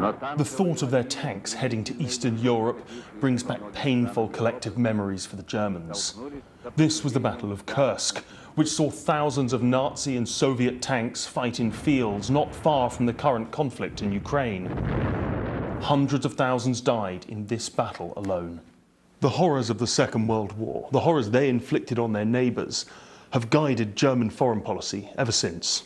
The thought of their tanks heading to Eastern Europe brings back painful collective memories for the Germans. This was the Battle of Kursk, which saw thousands of Nazi and Soviet tanks fight in fields not far from the current conflict in Ukraine. Hundreds of thousands died in this battle alone. The horrors of the Second World War, the horrors they inflicted on their neighbours, have guided German foreign policy ever since.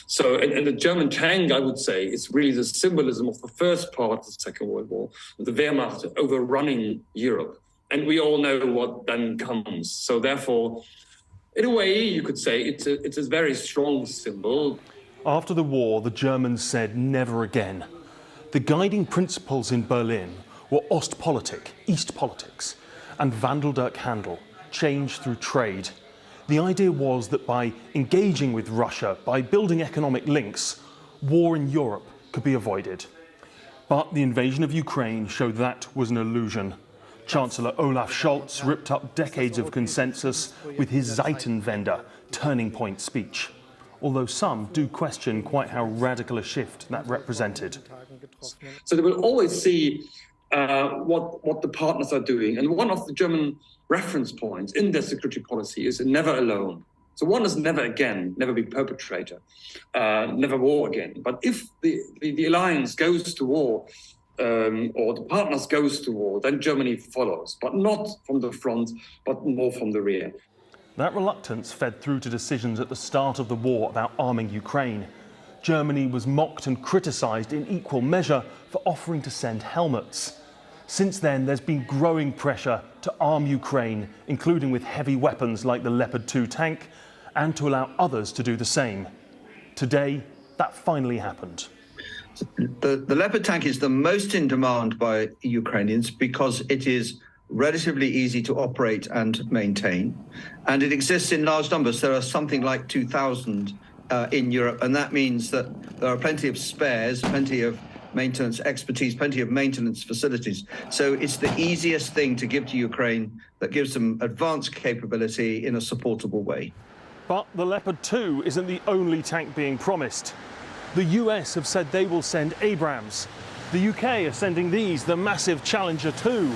So, and the German tank, I would say, is really the symbolism of the first part of the Second World War, the Wehrmacht overrunning Europe. And we all know what then comes. So therefore, in a way, you could say it's a very strong symbol. After the war, the Germans said never again. The guiding principles in Berlin were Ostpolitik, East politics, and Wandel durch Handel, change through trade. The idea was that by engaging with Russia, by building economic links, war in Europe could be avoided. But the invasion of Ukraine showed that was an illusion. Chancellor Olaf Scholz ripped up decades of consensus with his Zeitenwende, turning point speech. Although some do question quite how radical a shift that represented. So they will always see what the partners are doing. And one of the German reference points in their security policy is never alone. So one is never again, never be perpetrator, never war again. But if the alliance goes to war, or the partners goes to war, then Germany follows, but not from the front, but more from the rear. That reluctance fed through to decisions at the start of the war about arming Ukraine. Germany was mocked and criticised in equal measure for offering to send helmets. Since then, there's been growing pressure to arm Ukraine, including with heavy weapons like the Leopard 2 tank, and to allow others to do the same. Today, that finally happened. The Leopard tank is the most in demand by Ukrainians because it is relatively easy to operate and maintain, and it exists in large numbers. There are something like 2,000 in Europe, and that means that there are plenty of spares, plenty of maintenance expertise, plenty of maintenance facilities. So it's the easiest thing to give to Ukraine that gives them advanced capability in a supportable way. But the Leopard 2 isn't the only tank being promised. The US have said they will send Abrams. The UK are sending these, the massive Challenger 2.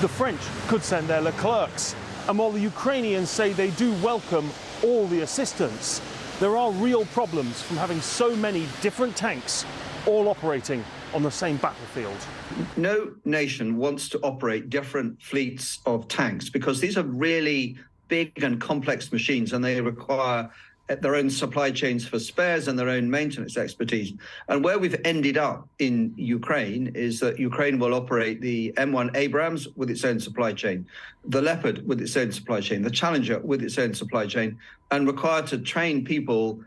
The French could send their Leclercs. And while the Ukrainians say they do welcome all the assistance, there are real problems from having so many different tanks all operating on the same battlefield. No nation wants to operate different fleets of tanks because these are really big and complex machines, and they require their own supply chains for spares and their own maintenance expertise. And where we've ended up in Ukraine is that Ukraine will operate the M1 Abrams with its own supply chain, the Leopard with its own supply chain, the Challenger with its own supply chain, and required to train people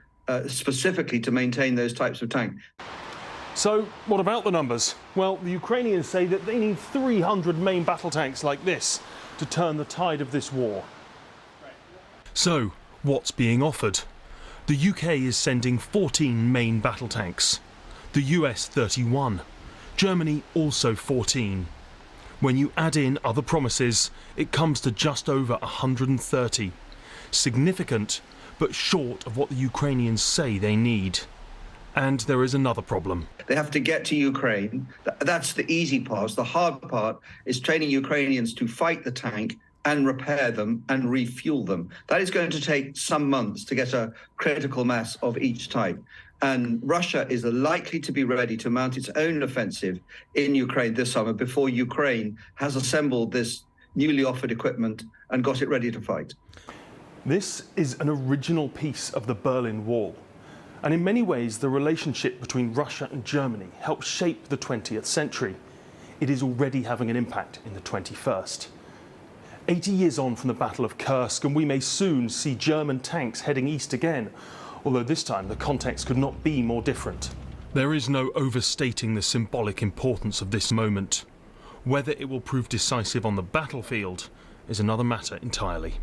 specifically to maintain those types of tanks. So what about the numbers? Well, the Ukrainians say that they need 300 main battle tanks like this to turn the tide of this war. So what's being offered? The UK is sending 14 main battle tanks, the US 31, Germany also 14. When you add in other promises, it comes to just over 130. Significant, but short of what the Ukrainians say they need. And there is another problem. They have to get to Ukraine. That's the easy part. The hard part is training Ukrainians to fight the tank and repair them and refuel them. That is going to take some months to get a critical mass of each type. And Russia is likely to be ready to mount its own offensive in Ukraine this summer before Ukraine has assembled this newly offered equipment and got it ready to fight. This is an original piece of the Berlin Wall. And in many ways, the relationship between Russia and Germany helped shape the 20th century. It is already having an impact in the 21st. 80 years on from the Battle of Kursk, and we may soon see German tanks heading east again, although this time the context could not be more different. There is no overstating the symbolic importance of this moment. Whether it will prove decisive on the battlefield is another matter entirely.